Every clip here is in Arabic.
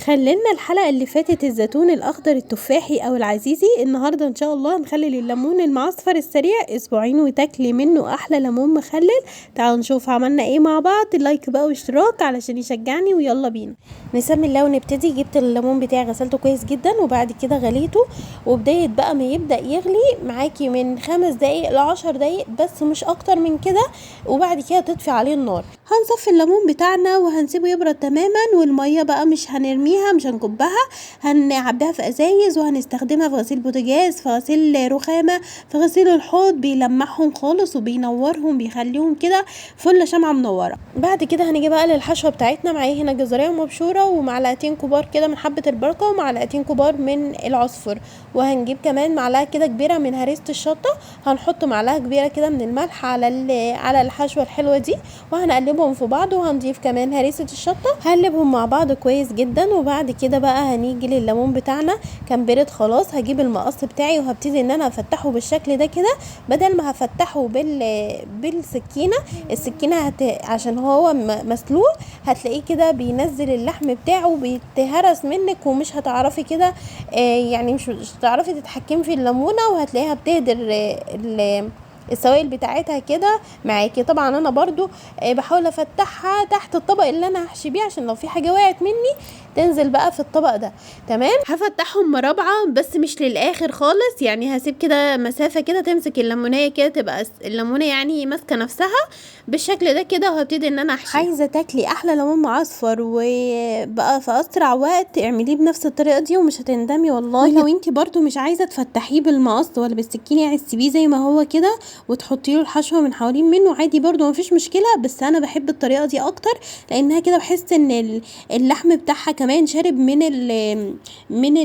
خلينا الحلقة اللي فاتت الزيتون الأخضر التفاحي أو العزيزي. النهاردة إن شاء الله هنخلل الليمون المعصفر السريع أسبوعين وتاكلي منه أحلى ليمون مخلل. تعالوا نشوف عملنا إيه مع بعض. لايك بقى واشتراك علشان يشجعني، ويلا بينا نسمي الله ونبتدي. جبت الليمون بتاعي غسلته كويس جدا وبعد كده غليته، وبداية بقى ما يبدأ يغلي معاكي من 5 دقايق ل10 دقايق بس، مش أكتر من كده. وبعد كده تطفي عليه النار. هنصفي الليمون بتاعنا وهنسيبه يبرد تماما، والمية بقى مش هنرميها، مش هنكبها، هنعبيها في ازايز وهنستخدمها في غسيل بوتاجاز، في غسيل رخامة، في غسيل الحوض. بيلمعهم خالص وبينورهم، بيخليهم كده فل شمعة منورة. بعد كده هنيجي بقى للحشوة بتاعتنا. معايا هنا جزرية مبشورة ومعلقتين كبار كده من حبة البركة ومعلقتين كبار من العصفر، وهنجيب كمان معلقة كده كبيرة من هريسة الشطة. هنحط معلقة كبيرة كده من الملح على الحشوة الحلوة دي، وهنقلبهم في بعض، وهنضيف كمان هريسة الشطة. هنقلبهم مع بعض كويس جدا. وبعد كده بقى هنيجي للليمون بتاعنا، كان برد خلاص. هجيب المقص بتاعي وهبتدي ان انا افتحه بالشكل ده كده، بدل ما هفتحه بالسكينة. السكينة عشان هو مسلوق هتلاقيه كده بينزل اللحم بتاعه، بيتهرس منك ومش هتعرفي كده يعني مش هتعرفي تتحكمي في الليمونة، وهتلاقيها بتهدر السوائل بتاعتها كده معاكي. طبعا انا برضو بحاول افتحها تحت الطبق اللي انا هحشي بيه، عشان لو في حاجه وقعت مني تنزل بقى في الطبق ده. تمام، هفتحهم مربعه بس مش للاخر خالص، يعني هسيب كده مسافه كده تمسك الليمونيه كده، تبقى الليمونه يعني ماسكه نفسها بالشكل ده كده. وهبتدي ان انا احشي. عايزه تاكلي احلى ليمون معصفر وبقى في اسرع وقت، اعمليه بنفس الطريقه دي ومش هتندمي والله. لو انت برضو مش عايزه تفتحيه بالمقص ولا بالسكينه، يعني تسيبيه زي ما هو كده وتحطي له الحشوه من حوالين منه عادي برضو مفيش مشكله، بس انا بحب الطريقه دي اكتر، لانها كده بحس ان اللحم بتاعها كمان شارب من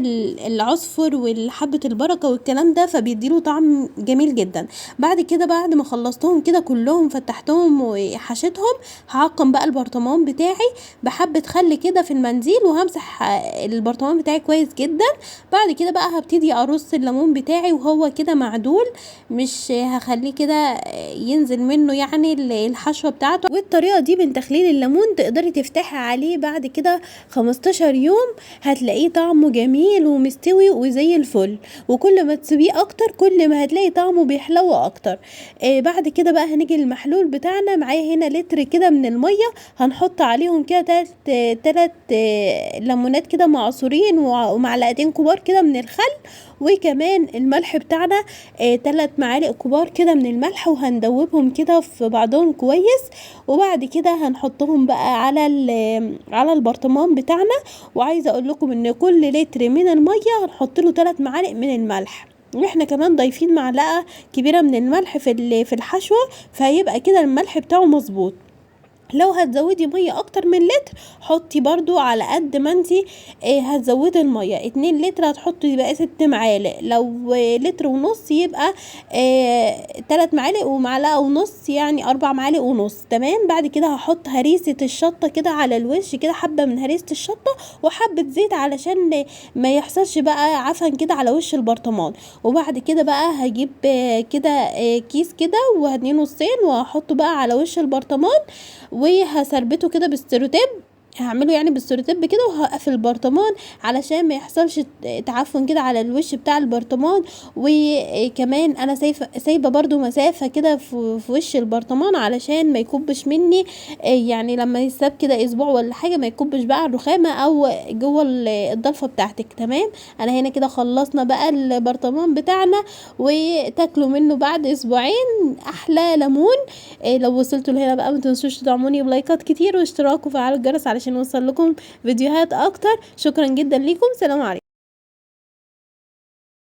العصفر والحبه البركه والكلام ده، فبيديله طعم جميل جدا. بعد كده بعد ما خلصتهم كده كلهم فتحتهم وحشيتهم، هعقم بقى البرطمان بتاعي بحبه خل كده في المنديل، وهمسح البرطمان بتاعي كويس جدا. بعد كده بقى هبتدي ارص الليمون بتاعي وهو كده معدول، مش هخليه كده ينزل منه يعني الحشوه بتاعته. والطريقه دي من تخليل الليمون تقدري تفتحي عليه بعد كده 15 يوم، هتلاقيه طعمه جميل ومستوي وزي الفل. وكل ما تسيبيه اكتر كل ما هتلاقي طعمه بيحلو اكتر. بعد كده بقى هنيجي للمحلول بتاعنا. معايا هنا لتر كده من الميه، هنحط عليهم كده 3 ليمونات كده معصورين ومعلقتين كبار كده من الخل، وكمان الملح بتاعنا 3 معالق كبار كده من الملح، وهندوبهم كده في بعضهم كويس. وبعد كده هنحطهم بقى على البرطمان بتاعنا. وعايزه اقول لكم ان كل لتر من الميه هنحط له 3 معالق من الملح، واحنا كمان ضايفين معلقه كبيره من الملح في الحشوه، فهيبقى كده الملح بتاعه مظبوط. لو هتزودي ميه اكتر من لتر حطي برضو على قد ما انتي هتزودي الميه. 2 لتر هتحطي يبقى 6 معالق، لو لتر ونص يبقى 3 معالق ومعلقه ونص، يعني 4 معالق ونص. تمام. بعد كده هحط هريسه الشطه كده على الوش كده، حبه من هريسه الشطه وحبه زيت علشان ما يحصلش بقى عفن كده على وش البرطمان. وبعد كده بقى هجيب كده كيس كده وهدنيه نصين، وهحطه بقى على وش البرطمان، وهسربته كده بالسيروتيب. هعمله يعني بالسيروتيب كده، وهقفل البرطمان علشان ما يحصلش تعفن كده على الوش بتاع البرطمان. وكمان انا سايبه برضو مسافه كده في وش البرطمان علشان ما يكبش مني، يعني لما يساب كده اسبوع ولا حاجه ما يكبش بقى على الرخامه او جوه الضلفه بتاعتك. تمام. انا هنا كده خلصنا بقى البرطمان بتاعنا، وتاكلوا منه بعد اسبوعين احلى ليمون. لو وصلتوا لهنا بقى ما تنسوش تدعموني بلايكات كتير واشتراك وفعلوا الجرس علشان يوصل لكم فيديوهات اكتر. شكرا جدا ليكم، سلام عليكم.